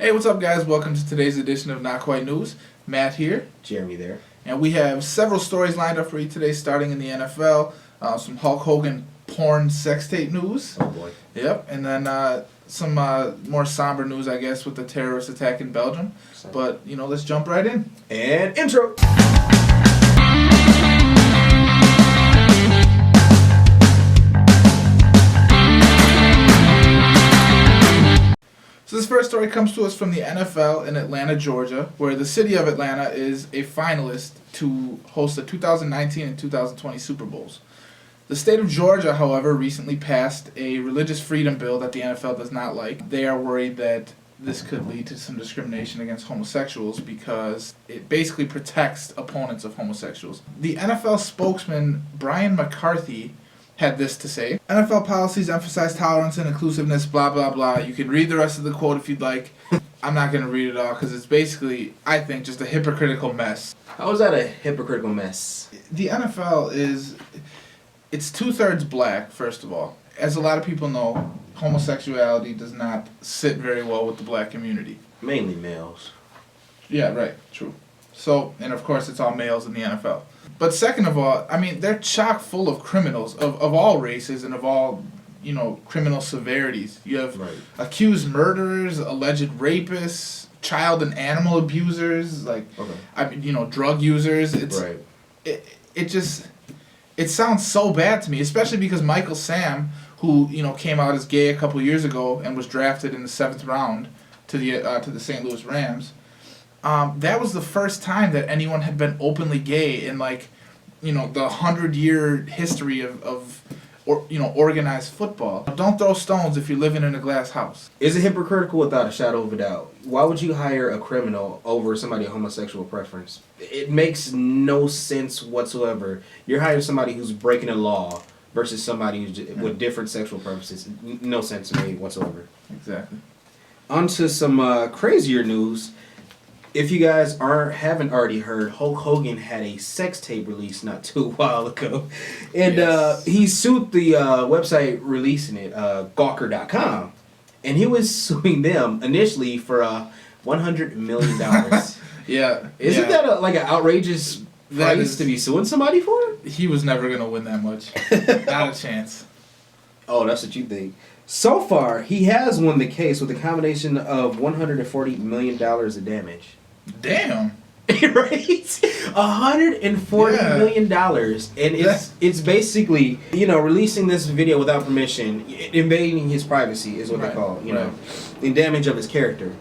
Hey, what's up, guys? Welcome to today's edition of Not Quite News. Matt here. Jeremy there. And we have several stories lined up for you today, starting in the NFL. Some Hulk Hogan porn sex tape news. Oh, boy. Yep. And then some more somber news, I guess, with the terrorist attack in Belgium. But, let's jump right in. And intro. So this first story comes to us from the NFL in Atlanta, Georgia, where the city of Atlanta is a finalist to host the 2019 and 2020 Super Bowls. The state of Georgia, however, recently passed a religious freedom bill that the NFL does not like. They are worried that this could lead to some discrimination against homosexuals because it basically protects opponents of homosexuals. The NFL spokesman, Brian McCarthy, had this to say: NFL policies emphasize tolerance and inclusiveness, blah, blah, blah. You can read the rest of the quote if you'd like. I'm not going to read it all because it's basically, I think, just a hypocritical mess. How is that a hypocritical mess? The NFL it's 2/3 black, first of all. As a lot of people know, homosexuality does not sit very well with the black community. Mainly males. Yeah, right, true. So, and of course it's all males in the NFL. But second of all, I mean, they're chock full of criminals of all races and of all, criminal severities. You have accused murderers, alleged rapists, child and animal abusers, drug users. It sounds so bad to me, especially because Michael Sam, who came out as gay a couple years ago and was drafted in the 7th round to the St. Louis Rams. That was the first time that anyone had been openly gay in the 100-year history of organized football. Don't throw stones if you're living in a glass house. Is it hypocritical without a shadow of a doubt? Why would you hire a criminal over somebody of homosexual preference? It makes no sense whatsoever. You're hiring somebody who's breaking a law versus somebody who's with different sexual preferences. No sense to me whatsoever. Exactly. On to some crazier news. If you guys haven't already heard, Hulk Hogan had a sex tape released not too while ago. And he sued the website releasing it, Gawker.com. And he was suing them initially for $100 million. Yeah. Isn't that an outrageous price to be suing somebody for? He was never going to win that much. Not a chance. Oh, that's what you think. So far, he has won the case with a combination of $140 million of damage. Damn. Right? $140 million. And it's basically, releasing this video without permission, invading his privacy is what they call it, the damage of his character.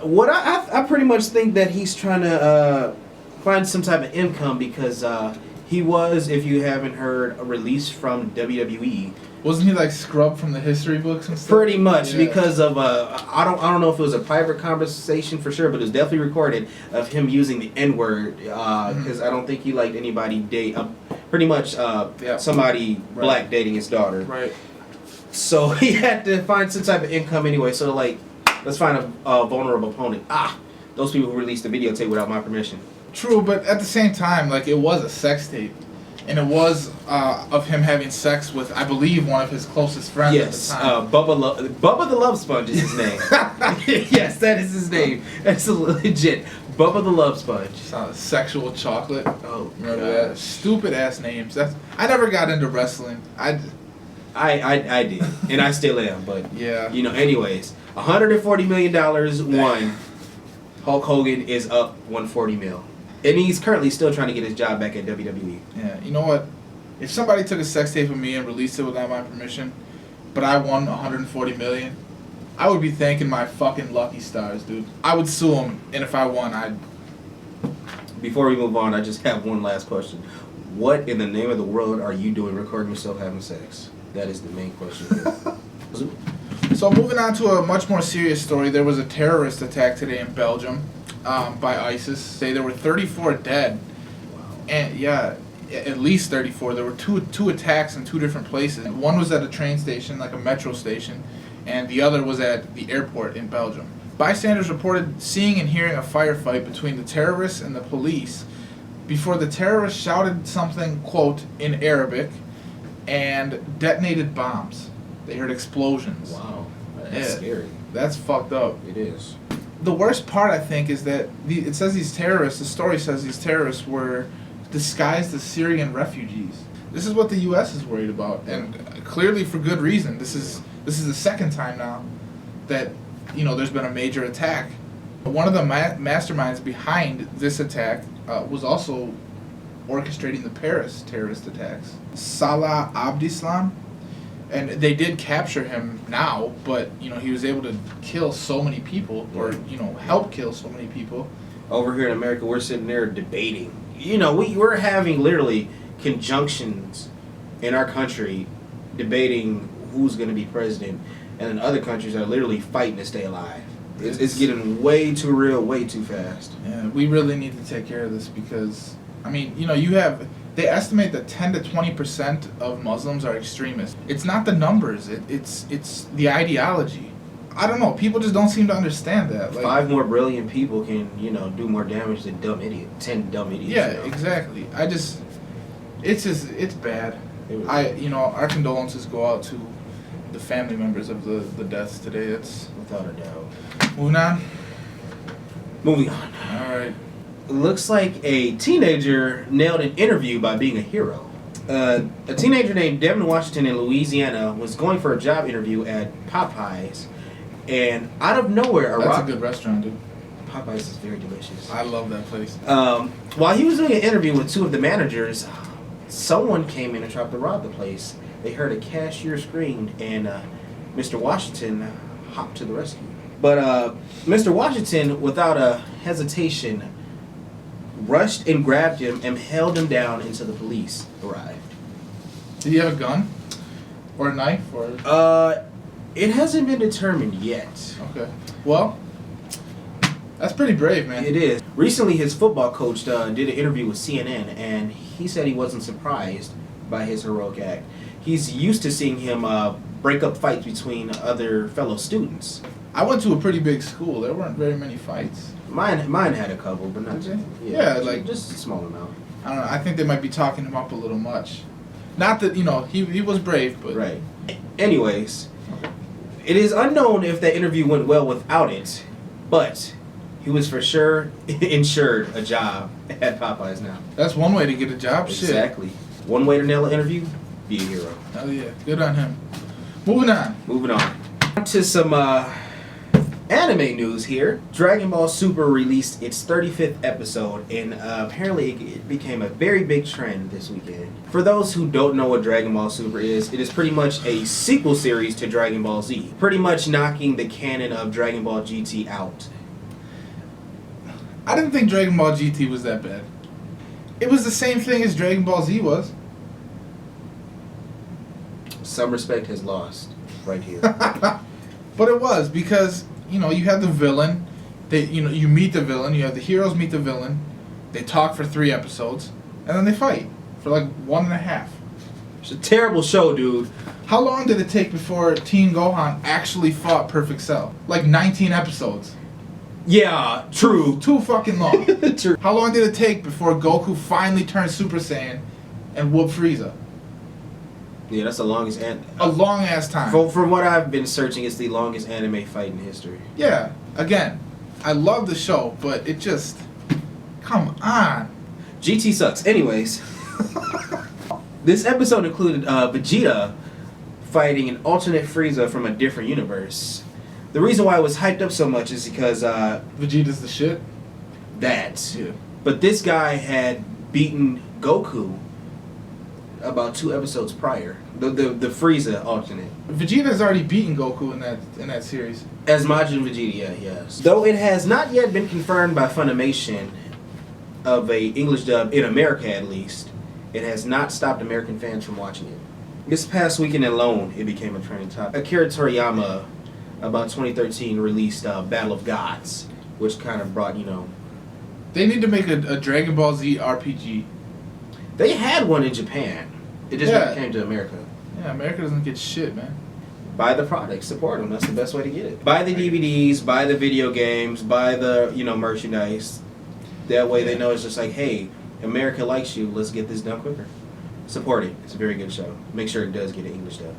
What I pretty much think that he's trying to find some type of income because he was, if you haven't heard, released from WWE. Wasn't he scrubbed from the history books and stuff? Pretty much, because of I don't know if it was a private conversation for sure, but it was definitely recorded of him using the N-word because I don't think he liked anybody pretty much somebody black dating his daughter. Right. So he had to find some type of income anyway. So let's find a vulnerable opponent. Those people who released the videotape without my permission. True, but at the same time, it was a sex tape. And it was of him having sex with, I believe, one of his closest friends at the time. Bubba the Love Sponge is his name. Yes, that is his name. That's legit. Bubba the Love Sponge. Sexual Chocolate. Oh, remember that? Stupid ass names. I never got into wrestling. I did, and I still am. But yeah. Anyways, $140 million won. Hulk Hogan is up $140 million. And he's currently still trying to get his job back at WWE. Yeah, you know what? If somebody took a sex tape of me and released it without my permission, but I won $140 million, I would be thanking my fucking lucky stars, dude. I would sue him, and if I won, I'd... Before we move on, I just have one last question. What in the name of the world are you doing recording yourself having sex? That is the main question here. So moving on to a much more serious story, there was a terrorist attack today in Belgium. By ISIS. Say there were 34 dead. Wow. And at least 34. There were two attacks in two different places. One was at a train station, like a metro station, and the other was at the airport in Belgium. Bystanders reported seeing and hearing a firefight between the terrorists and the police before the terrorists shouted something, quote, in Arabic, and detonated bombs. They heard explosions. Wow. That's scary. That's fucked up. It is. The worst part, I think, is that it says these terrorists, the story says these terrorists were disguised as Syrian refugees. This is what the U.S. is worried about, and clearly for good reason. This is the second time now that, there's been a major attack. One of the masterminds behind this attack was also orchestrating the Paris terrorist attacks. Salah Abdeslam. And they did capture him now, but he was able to kill so many people, or help kill so many people. Over here in America, we're sitting there debating. We're having literally conjunctions in our country, debating who's going to be president, and in other countries are literally fighting to stay alive. It's getting way too real, way too fast. Yeah, we really need to take care of this because, they estimate that 10 to 20% of Muslims are extremists. It's not the numbers, it's the ideology. I don't know, people just don't seem to understand that. 5 more brilliant people can, do more damage than 10 dumb idiots. Yeah, exactly. It's bad. Our condolences go out to the family members of the deaths today. It's without a doubt. Moving on. All right. Looks like a teenager nailed an interview by being a hero. A teenager named Devin Washington in Louisiana was going for a job interview at Popeyes, and out of nowhere, that's a good restaurant, dude. Popeyes is very delicious. I love that place. While he was doing an interview with 2 of the managers, someone came in and tried to rob the place. They heard a cashier scream, and Mr. Washington hopped to the rescue. But Mr. Washington, without a hesitation, rushed and grabbed him and held him down until the police arrived. Did he have a gun? Or a knife? Or it hasn't been determined yet. Okay. Well, that's pretty brave, man. It is. Recently, his football coach did an interview with CNN, and he said he wasn't surprised by his heroic act. He's used to seeing him break up fights between other fellow students. I went to a pretty big school. There weren't very many fights. Mine had a couple, but not too. Yeah, just a small amount. I don't know. I think they might be talking him up a little much. Not that he was brave, but right. Anyways, it is unknown if that interview went well without it, but he was for sure insured a job at Popeyes now. That's one way to get a job. Exactly. One way to nail an interview: be a hero. Hell yeah, good on him. Moving on to some anime news here. Dragon Ball Super released its 35th episode, and apparently it became a very big trend this weekend. For those who don't know what Dragon Ball Super is, it is pretty much a sequel series to Dragon Ball Z, pretty much knocking the canon of Dragon Ball GT out. I didn't think Dragon Ball GT was that bad. It was the same thing as Dragon Ball Z was. Some respect has lost right here. But it was because you have the villain. You meet the villain. You have the heroes meet the villain. They talk for 3 episodes, and then they fight for like 1.5. It's a terrible show, dude. How long did it take before Teen Gohan actually fought Perfect Cell? Like 19 episodes. Yeah, true. Too fucking long. True. How long did it take before Goku finally turned Super Saiyan and whooped Frieza? Yeah, that's the longest a long ass time. From what I've been searching, it's the longest anime fight in history. Yeah, again, I love the show, but it just, come on. GT sucks. Anyways, this episode included Vegeta fighting an alternate Frieza from a different universe. The reason why it was hyped up so much is because Vegeta's the shit. That. Yeah. But this guy had beaten Goku about 2 episodes prior. The Frieza alternate. Vegeta's already beaten Goku in that series. As Majin Vegeta, yeah, yes. Though it has not yet been confirmed by Funimation of a English dub in America at least, it has not stopped American fans from watching it. This past weekend alone, it became a trending topic. Akira Toriyama, about 2013, released Battle of Gods, which kind of brought, They need to make a Dragon Ball Z RPG. They had one in Japan. It just never came to America. Yeah, America doesn't get shit, man. Buy the product, support them. That's the best way to get it. Buy the DVDs, buy the video games, buy the merchandise. That way they know it's just like, hey, America likes you. Let's get this done quicker. Support it. It's a very good show. Make sure it does get an English dub.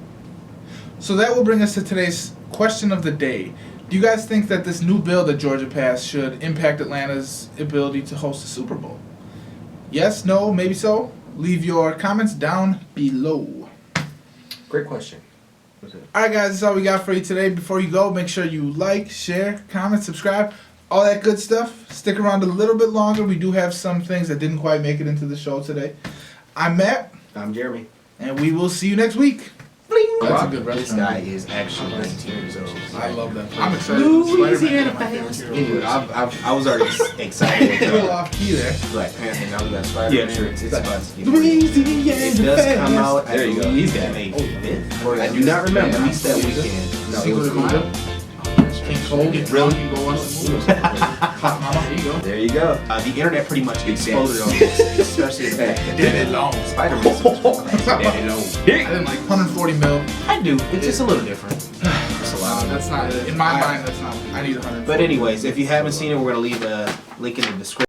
So that will bring us to today's question of the day. Do you guys think that this new bill that Georgia passed should impact Atlanta's ability to host the Super Bowl? Yes, no, maybe so? Leave your comments down below. Great question. Alright guys, that's all we got for you today. Before you go, make sure you like, share, comment, subscribe, all that good stuff. Stick around a little bit longer. We do have some things that didn't quite make it into the show today. I'm Matt, I'm Jeremy. and we will see you next week. That's a good This restaurant. guy is actually 19 years old. I love that. I'm excited. Louisiana Spider-Man is my favorite Dude, hero. I was already excited. A little off key there. Black Panther. Now we got Spider-Man. Yeah, sure. It's about to get Louisiana It does come out. There you go. He's got May 5th. I do not remember. At least that weekend. No, it was cool. King Cole get drunk and go watch the movie. Hot mama. There you go. There you go. The internet pretty much exploded on this, especially the fact that Did it long. Spider-Man. Did it long. I didn't like 140 mil. I do. It's just a little different. It's a lot. That's not, in my mind, that's not, I need 140. But anyways, if you haven't seen it, we're gonna leave a link in the description.